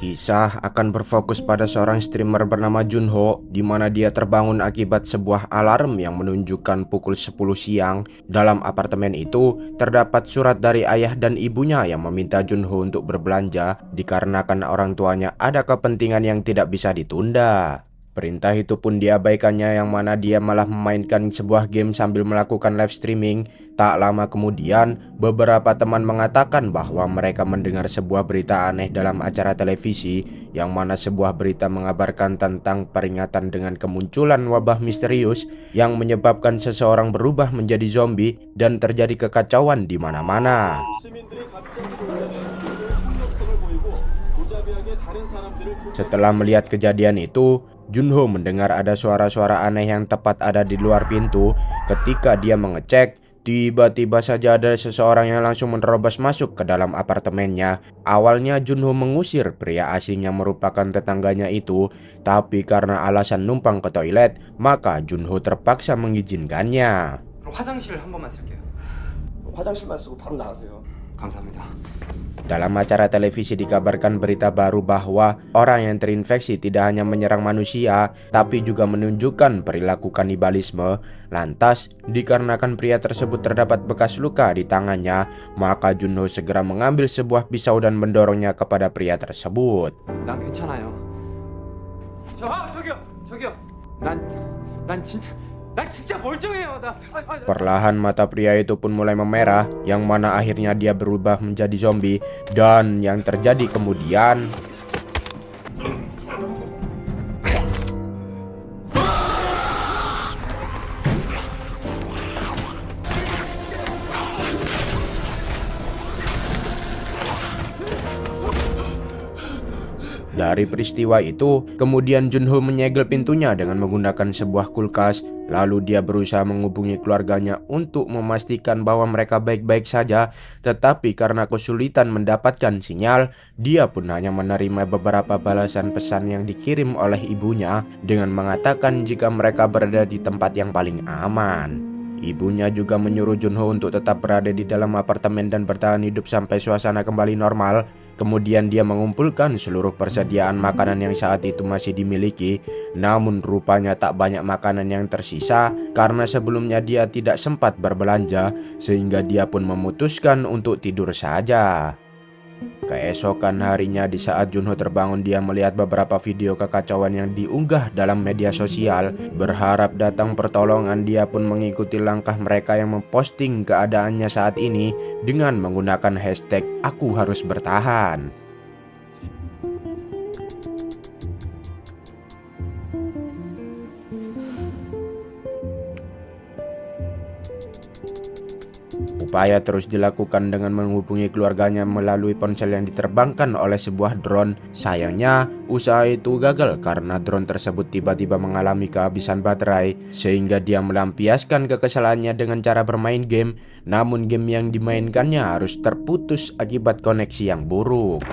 Kisah akan berfokus pada seorang streamer bernama Junho, di mana dia terbangun akibat sebuah alarm yang menunjukkan pukul 10 siang. Dalam apartemen itu terdapat surat dari ayah dan ibunya yang meminta Junho untuk berbelanja dikarenakan orang tuanya ada kepentingan yang tidak bisa ditunda. Perintah itu pun diabaikannya, yang mana dia malah memainkan sebuah game sambil melakukan live streaming. Tak lama kemudian, beberapa teman mengatakan bahwa mereka mendengar sebuah berita aneh dalam acara televisi, yang mana sebuah berita mengabarkan tentang peringatan dengan kemunculan wabah misterius yang menyebabkan seseorang berubah menjadi zombie dan terjadi kekacauan di mana-mana. Setelah melihat kejadian itu, Junho mendengar ada suara-suara aneh yang tepat ada di luar pintu. Ketika dia mengecek, tiba-tiba saja ada seseorang yang langsung menerobos masuk ke dalam apartemennya. Awalnya Junho mengusir pria asing yang merupakan tetangganya itu, tapi karena alasan numpang ke toilet, maka Junho terpaksa mengizinkannya. 화장실 한 번만 쓸게요. 화장실만 쓰고 바로 나가세요. 감사합니다. Dalam acara televisi dikabarkan berita baru bahwa orang yang terinfeksi tidak hanya menyerang manusia, tapi juga menunjukkan perilaku kanibalisme. Lantas, dikarenakan pria tersebut terdapat bekas luka di tangannya, maka Junho segera mengambil sebuah pisau dan mendorongnya kepada pria tersebut. 난 괜찮아요. 저기요. 난 진짜 멀쩡해요. Perlahan mata pria itu pun mulai memerah, yang mana akhirnya dia berubah menjadi zombie. Dan yang terjadi kemudian, dari peristiwa itu, kemudian Junho menyegel pintunya dengan menggunakan sebuah kulkas. Lalu dia berusaha menghubungi keluarganya untuk memastikan bahwa mereka baik-baik saja. Tetapi karena kesulitan mendapatkan sinyal, dia pun hanya menerima beberapa balasan pesan yang dikirim oleh ibunya dengan mengatakan jika mereka berada di tempat yang paling aman. Ibunya juga menyuruh Junho untuk tetap berada di dalam apartemen dan bertahan hidup sampai suasana kembali normal. Kemudian dia mengumpulkan seluruh persediaan makanan yang saat itu masih dimiliki. Namun rupanya tak banyak makanan yang tersisa karena sebelumnya dia tidak sempat berbelanja, sehingga dia pun memutuskan untuk tidur saja. Keesokan harinya, di saat Junho terbangun, dia melihat beberapa video kekacauan yang diunggah dalam media sosial. Berharap datang pertolongan, dia pun mengikuti langkah mereka yang memposting keadaannya saat ini dengan menggunakan hashtag "Aku harus bertahan". Upaya terus dilakukan dengan menghubungi keluarganya melalui ponsel yang diterbangkan oleh sebuah drone. Sayangnya, usaha itu gagal karena drone tersebut tiba-tiba mengalami kehabisan baterai, sehingga dia melampiaskan kekesalannya dengan cara bermain game. Namun game yang dimainkannya harus terputus akibat koneksi yang buruk.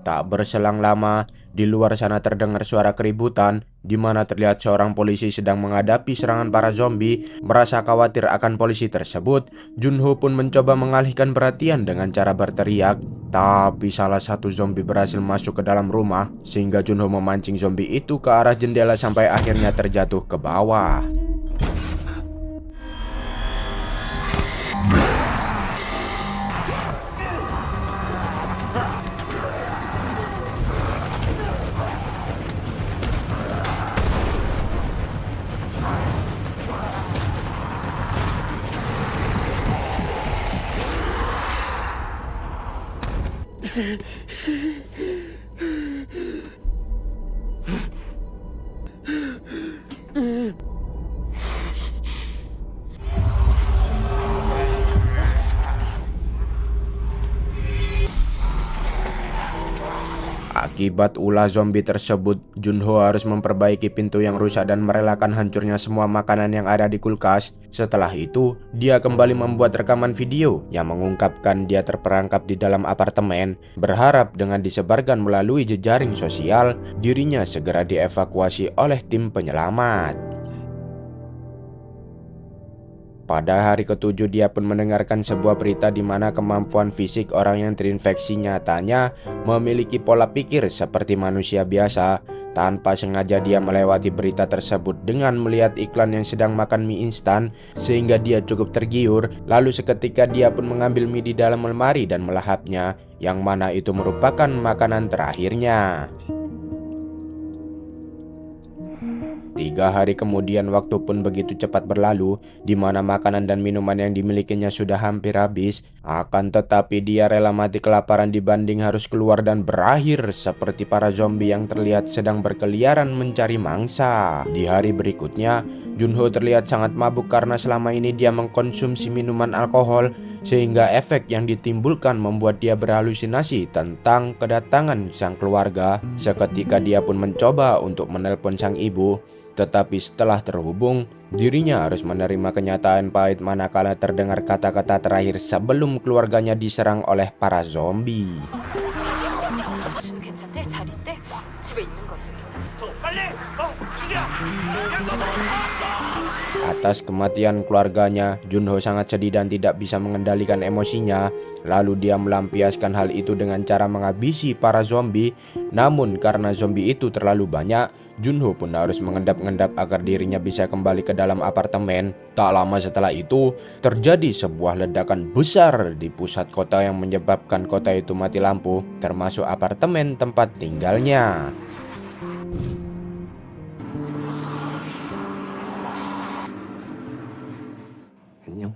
Tak berselang lama, di luar sana terdengar suara keributan, di mana terlihat seorang polisi sedang menghadapi serangan para zombie. Merasa khawatir akan polisi tersebut, Junho pun mencoba mengalihkan perhatian dengan cara berteriak. Tapi salah satu zombie berhasil masuk ke dalam rumah, sehingga Junho memancing zombie itu ke arah jendela sampai akhirnya terjatuh ke bawah. Akibat ulah zombie tersebut, Junho harus memperbaiki pintu yang rusak dan merelakan hancurnya semua makanan yang ada di kulkas. Setelah itu, dia kembali membuat rekaman video yang mengungkapkan dia terperangkap di dalam apartemen. Berharap dengan disebarkan melalui jejaring sosial, dirinya segera dievakuasi oleh tim penyelamat. Pada hari ketujuh dia pun mendengarkan sebuah berita di mana kemampuan fisik orang yang terinfeksi nyatanya memiliki pola pikir seperti manusia biasa. Tanpa sengaja dia melewati berita tersebut dengan melihat iklan yang sedang makan mie instan, sehingga dia cukup tergiur. Lalu seketika dia pun mengambil mie di dalam lemari dan melahapnya, yang mana itu merupakan makanan terakhirnya. 3 hari kemudian waktu pun begitu cepat berlalu, di mana makanan dan minuman yang dimilikinya sudah hampir habis. Akan tetapi dia rela mati kelaparan dibanding harus keluar dan berakhir seperti para zombie yang terlihat sedang berkeliaran mencari mangsa. Di hari berikutnya, Junho terlihat sangat mabuk karena selama ini dia mengkonsumsi minuman alkohol, sehingga efek yang ditimbulkan membuat dia berhalusinasi tentang kedatangan sang keluarga. Seketika dia pun mencoba untuk menelpon sang ibu, tetapi setelah terhubung, dirinya harus menerima kenyataan pahit manakala terdengar kata-kata terakhir sebelum keluarganya diserang oleh para zombie. 괜찮대? 잘 있대? 집에 있는 거지. Atas kematian keluarganya, Junho sangat sedih dan tidak bisa mengendalikan emosinya. Lalu dia melampiaskan hal itu dengan cara menghabisi para zombie. Namun karena zombie itu terlalu banyak, Junho pun harus mengendap-endap agar dirinya bisa kembali ke dalam apartemen. Tak lama setelah itu, terjadi sebuah ledakan besar di pusat kota yang menyebabkan kota itu mati lampu, termasuk apartemen tempat tinggalnya. 안녕.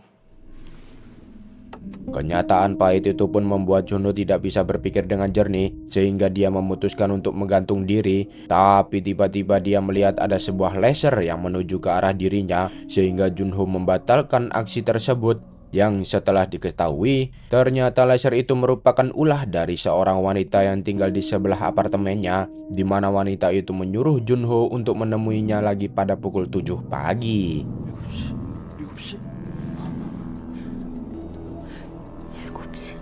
Kenyataan pahit itu pun membuat Junho tidak bisa berpikir dengan jernih, sehingga dia memutuskan untuk menggantung diri. Tapi tiba-tiba dia melihat ada sebuah laser yang menuju ke arah dirinya, sehingga Junho membatalkan aksi tersebut. Yang setelah diketahui, ternyata laser itu merupakan ulah dari seorang wanita yang tinggal di sebelah apartemennya, di mana wanita itu menyuruh Junho untuk menemuinya lagi pada pukul 7 pagi. 7시? 7시.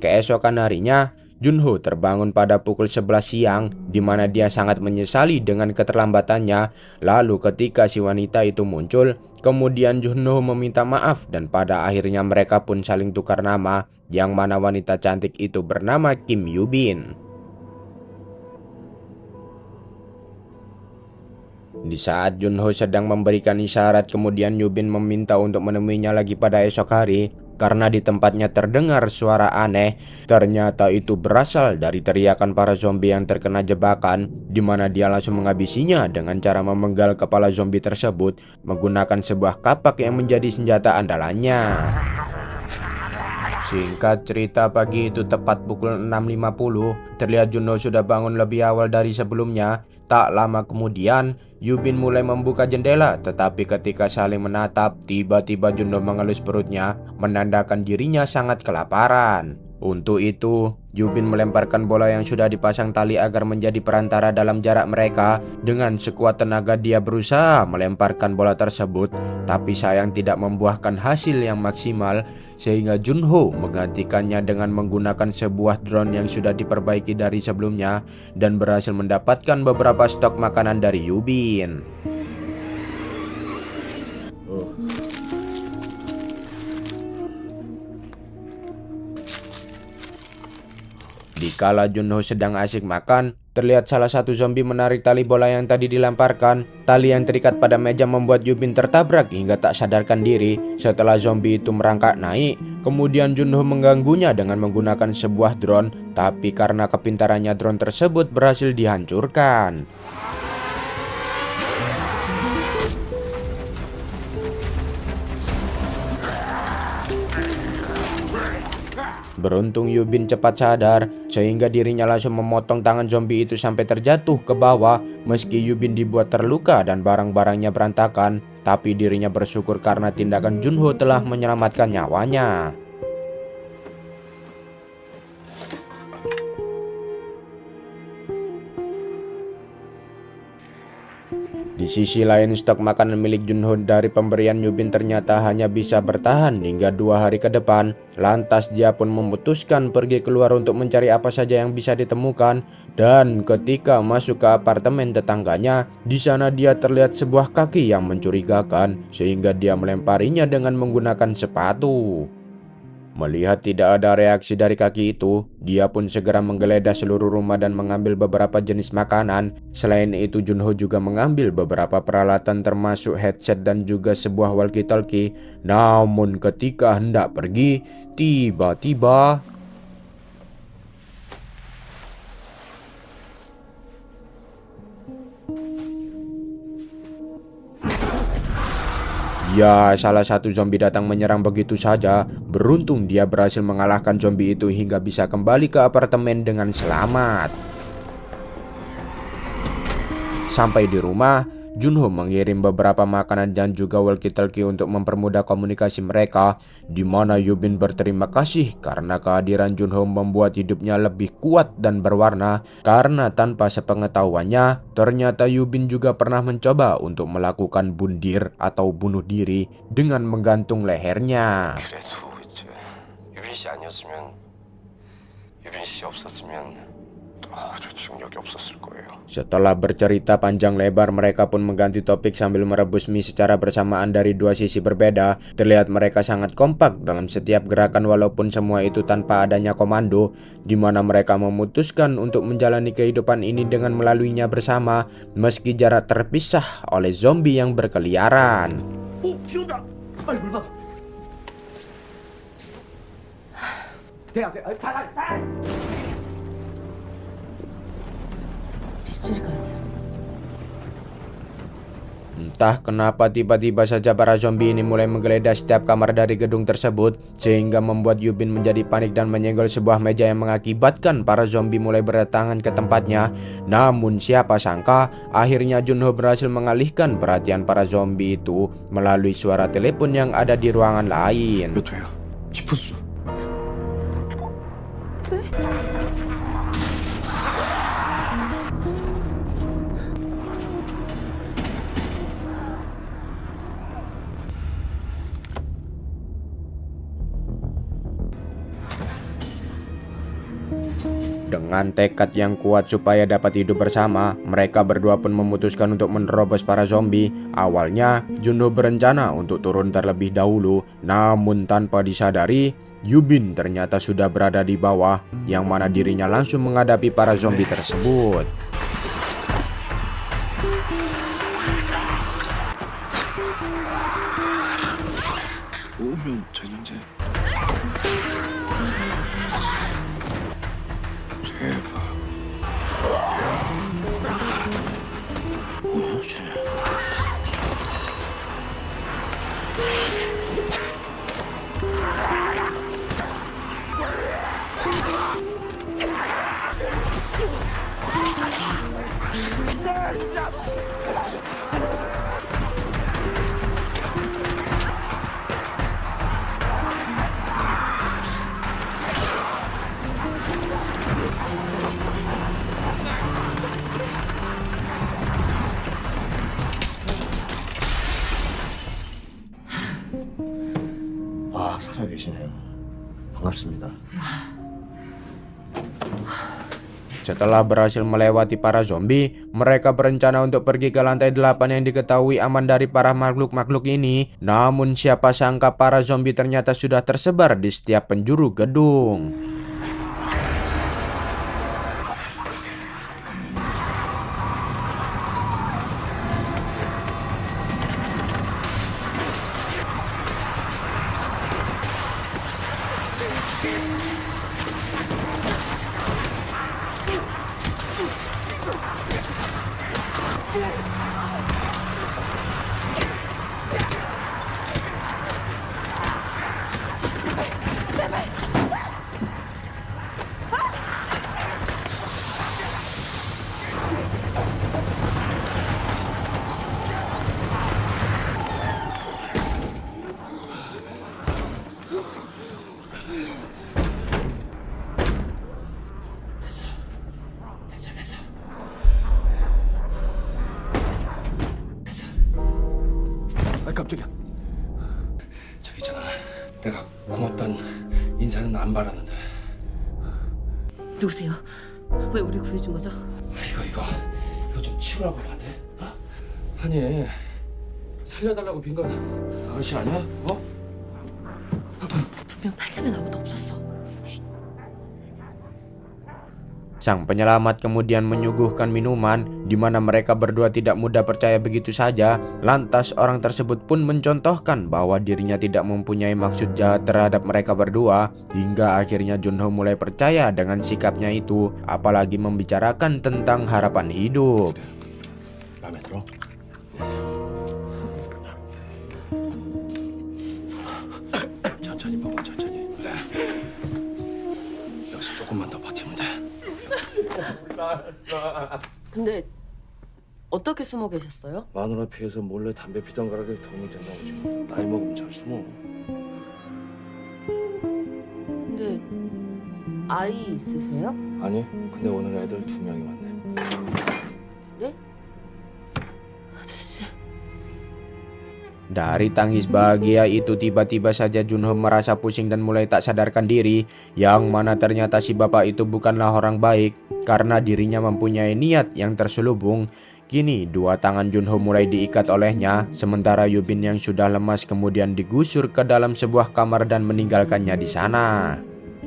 Keesokan harinya, Junho terbangun pada pukul 11 siang, di mana dia sangat menyesali dengan keterlambatannya. Lalu ketika si wanita itu muncul, kemudian Junho meminta maaf dan pada akhirnya mereka pun saling tukar nama, yang mana wanita cantik itu bernama Kim Yubin. Di saat Junho sedang memberikan isyarat, kemudian Yubin meminta untuk menemuinya lagi pada esok hari. Karena di tempatnya terdengar suara aneh, ternyata itu berasal dari teriakan para zombie yang terkena jebakan, di mana dia langsung menghabisinya dengan cara memenggal kepala zombie tersebut menggunakan sebuah kapak yang menjadi senjata andalannya. Singkat cerita, pagi itu tepat pukul 6.50, terlihat Junho sudah bangun lebih awal dari sebelumnya. Tak lama kemudian, Yubin mulai membuka jendela, tetapi ketika saling menatap, tiba-tiba Junho mengelus perutnya, menandakan dirinya sangat kelaparan. Untuk itu, Yubin melemparkan bola yang sudah dipasang tali agar menjadi perantara dalam jarak mereka. Dengan sekuat tenaga dia berusaha melemparkan bola tersebut, tapi sayang tidak membuahkan hasil yang maksimal, sehingga Junho menggantikannya dengan menggunakan sebuah drone yang sudah diperbaiki dari sebelumnya dan berhasil mendapatkan beberapa stok makanan dari Yubin. Dikala Junho sedang asik makan, terlihat salah satu zombie menarik tali bola yang tadi dilemparkan. Tali yang terikat pada meja membuat Yubin tertabrak hingga tak sadarkan diri. Setelah zombie itu merangkak naik, kemudian Junho mengganggunya dengan menggunakan sebuah drone. Tapi karena kepintarannya, drone tersebut berhasil dihancurkan. Beruntung Yubin cepat sadar, sehingga dirinya langsung memotong tangan zombie itu sampai terjatuh ke bawah. Meski Yubin dibuat terluka dan barang-barangnya berantakan, tapi dirinya bersyukur karena tindakan Junho telah menyelamatkan nyawanya. Di Di sisi lain, stok makanan milik Junho dari pemberian Yubin ternyata hanya bisa bertahan hingga 2 hari ke depan. Lantas dia pun memutuskan pergi keluar untuk mencari apa saja yang bisa ditemukan. Dan ketika masuk ke apartemen tetangganya, di sana dia terlihat sebuah kaki yang mencurigakan sehingga dia melemparinya dengan menggunakan sepatu. Melihat tidak ada reaksi dari kaki itu, dia pun segera menggeledah seluruh rumah dan mengambil beberapa jenis makanan. Selain itu, Junho juga mengambil beberapa peralatan termasuk headset dan juga sebuah walkie-talkie. Namun ketika hendak pergi, tiba-tiba ya, salah satu zombie datang menyerang begitu saja. Beruntung dia berhasil mengalahkan zombie itu hingga bisa kembali ke apartemen dengan selamat. Sampai di rumah, Junho mengirim beberapa makanan dan juga walkie-talkie untuk mempermudah komunikasi mereka, di mana Yubin berterima kasih karena kehadiran Junho membuat hidupnya lebih kuat dan berwarna. Karena tanpa sepengetahuannya, ternyata Yubin juga pernah mencoba untuk melakukan bundir atau bunuh diri dengan menggantung lehernya. 그래서 이제 유빈 씨 아니었으면 유빈 씨 없었으면 저 지금 여기 없었을 거예요. Setelah bercerita panjang lebar, mereka pun mengganti topik sambil merebus mie secara bersamaan dari 2 sisi berbeda. Terlihat mereka sangat kompak dalam setiap gerakan walaupun semua itu tanpa adanya komando, di mana mereka memutuskan untuk menjalani kehidupan ini dengan melaluinya bersama meski jarak terpisah oleh zombie yang berkeliaran. 비 온다. 빨리 물 받아. 빗소리가 아니야. Entah kenapa tiba-tiba saja para zombie ini mulai menggeledah setiap kamar dari gedung tersebut, sehingga membuat Yubin menjadi panik dan menyenggol sebuah meja yang mengakibatkan para zombie mulai berdatangan ke tempatnya. Namun siapa sangka akhirnya Junho berhasil mengalihkan perhatian para zombie itu melalui suara telepon yang ada di ruangan lain. 몇 회야? 지퍼수. Dengan tekad yang kuat supaya dapat hidup bersama, mereka berdua pun memutuskan untuk menerobos para zombie. Awalnya, Junho berencana untuk turun terlebih dahulu, namun tanpa disadari, Yubin ternyata sudah berada di bawah, yang mana dirinya langsung menghadapi para zombie tersebut. 오면 되는데. 제발. 뭐야 쟤? 아, 살아계시네요. 반갑습니다. Setelah berhasil melewati para zombie, mereka berencana untuk pergi ke lantai 8 yang diketahui aman dari para makhluk-makhluk ini. Namun siapa sangka para zombie ternyata sudah tersebar di setiap penjuru gedung. 깜짝이야. 저기 있잖아. 내가 고맙단 인사는 안 바라는데. 누구세요? 왜 우리 구해준 거죠? 이거 좀 치우라고 하면 안 돼? 어? 아니 살려달라고 빈 건 아저씨 아니야? 어? 분명 8층엔 아무도 없었어. Sang penyelamat kemudian menyuguhkan minuman, di mana mereka berdua tidak mudah percaya begitu saja. Lantas orang tersebut pun mencontohkan bahwa dirinya tidak mempunyai maksud jahat terhadap mereka berdua. Hingga akhirnya Junho mulai percaya dengan sikapnya itu, apalagi membicarakan tentang harapan hidup. 마음에 들어? 천천히 먹어, 천천히. 그래. 여기서 조금만 더 버티면 돼. 근데 어떻게 숨어 계셨어요? 마누라 피해서 몰래 담배 피던 가락에 도움이 됐나 보지. 나이 먹으면 잘 숨어. 근데 아이 있으세요? 아니, 근데 오늘 애들 2명이 왔네. 네? 아저씨. Dari tangis bahagia itu tiba-tiba saja Junho merasa pusing dan mulai tak sadarkan diri, yang mana ternyata si bapak itu bukanlah orang baik karena dirinya mempunyai niat yang terselubung. Kini dua tangan Junho mulai diikat olehnya, sementara Yubin yang sudah lemas kemudian digusur ke dalam sebuah kamar dan meninggalkannya di sana.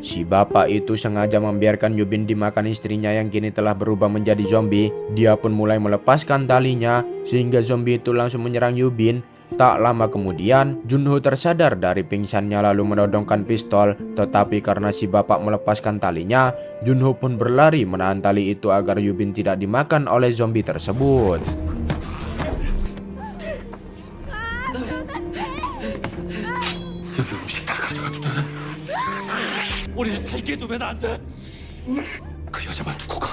Si bapak itu sengaja membiarkan Yubin dimakan istrinya yang kini telah berubah menjadi zombie. Dia pun mulai melepaskan talinya sehingga zombie itu langsung menyerang Yubin. Tak lama kemudian, Junho tersadar dari pingsannya lalu menodongkan pistol. Tetapi karena si bapak melepaskan talinya, Junho pun berlari menahan tali itu agar Yubin tidak dimakan oleh zombie tersebut. 여기 음식 다 가져가도 돼? 우리를 살게 두면 안 돼. 그 여자만 두고 가.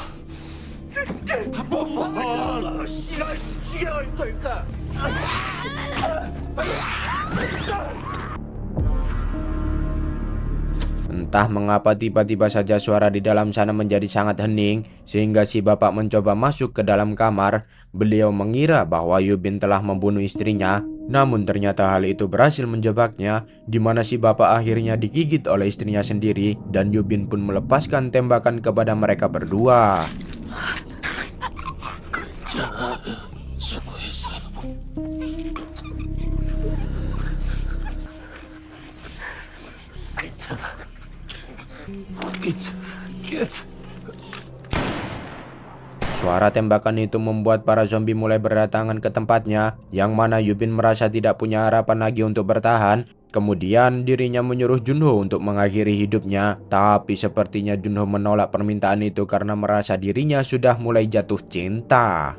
Entah mengapa tiba-tiba saja suara di dalam sana menjadi sangat hening, sehingga si bapak mencoba masuk ke dalam kamar. Beliau mengira bahwa Yubin telah membunuh istrinya, namun ternyata hal itu berhasil menjebaknya, di mana si bapak akhirnya digigit oleh istrinya sendiri dan Yubin pun melepaskan tembakan kepada mereka berdua. Suara tembakan itu membuat para zombie mulai berdatangan ke tempatnya, yang mana Yubin merasa tidak punya harapan lagi untuk bertahan. Kemudian dirinya menyuruh Junho untuk mengakhiri hidupnya, tapi sepertinya Junho menolak permintaan itu karena merasa dirinya sudah mulai jatuh cinta.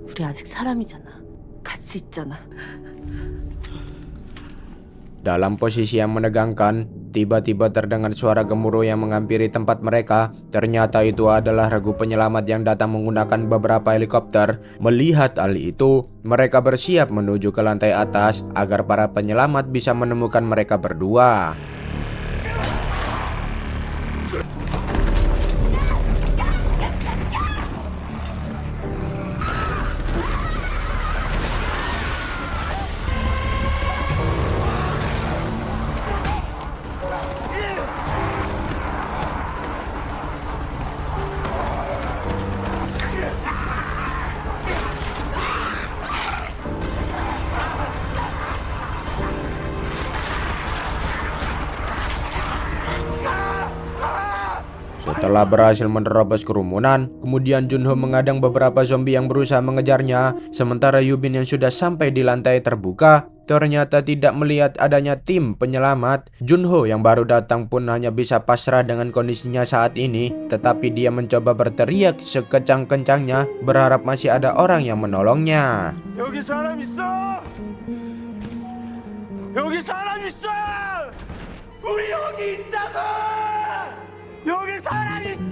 우리 아직 사람이잖아. 같이 있잖아. Dalam posisi yang menegangkan, tiba-tiba terdengar suara gemuruh yang menghampiri tempat mereka. Ternyata itu adalah regu penyelamat yang datang menggunakan beberapa helikopter. Melihat hal itu, mereka bersiap menuju ke lantai atas agar para penyelamat bisa menemukan mereka berdua. Setelah berhasil menerobos kerumunan, kemudian Junho mengadang beberapa zombie yang berusaha mengejarnya. Sementara Yubin yang sudah sampai di lantai terbuka ternyata tidak melihat adanya tim penyelamat. Junho yang baru datang pun hanya bisa pasrah dengan kondisinya saat ini. Tetapi dia mencoba berteriak sekecang-kencangnya, berharap masih ada orang yang menolongnya. 여기 사람 있어! 여기 사람 있어! 우리 여기 있다고! 여기 사람 있어!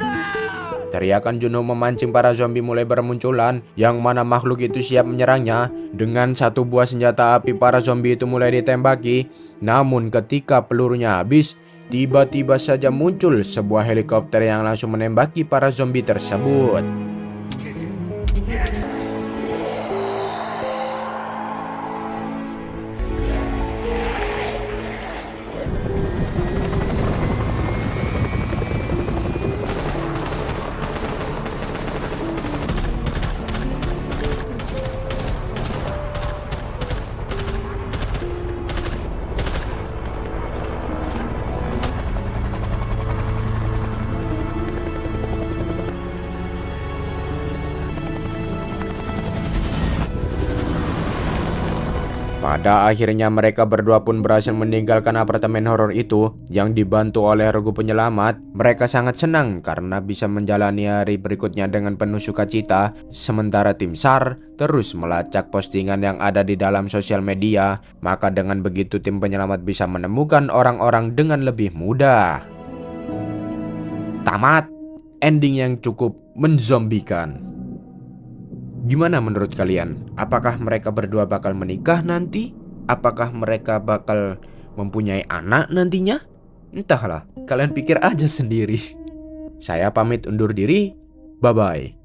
Teriakan Junho memancing para zombie mulai bermunculan, yang mana makhluk itu siap menyerangnya. Dengan satu buah senjata api para zombie itu mulai ditembaki. Namun ketika pelurunya habis, tiba-tiba saja muncul sebuah helikopter yang langsung menembaki para zombie tersebut. Pada akhirnya mereka berdua pun berhasil meninggalkan apartemen horor itu yang dibantu oleh regu penyelamat. Mereka sangat senang karena bisa menjalani hari berikutnya dengan penuh sukacita. Sementara tim SAR terus melacak postingan yang ada di dalam sosial media. Maka dengan begitu tim penyelamat bisa menemukan orang-orang dengan lebih mudah. Tamat. Ending yang cukup menzombikan. Gimana menurut kalian? Apakah mereka berdua bakal menikah nanti? Apakah mereka bakal mempunyai anak nantinya? Entahlah, kalian pikir aja sendiri. Saya pamit undur diri. Bye-bye.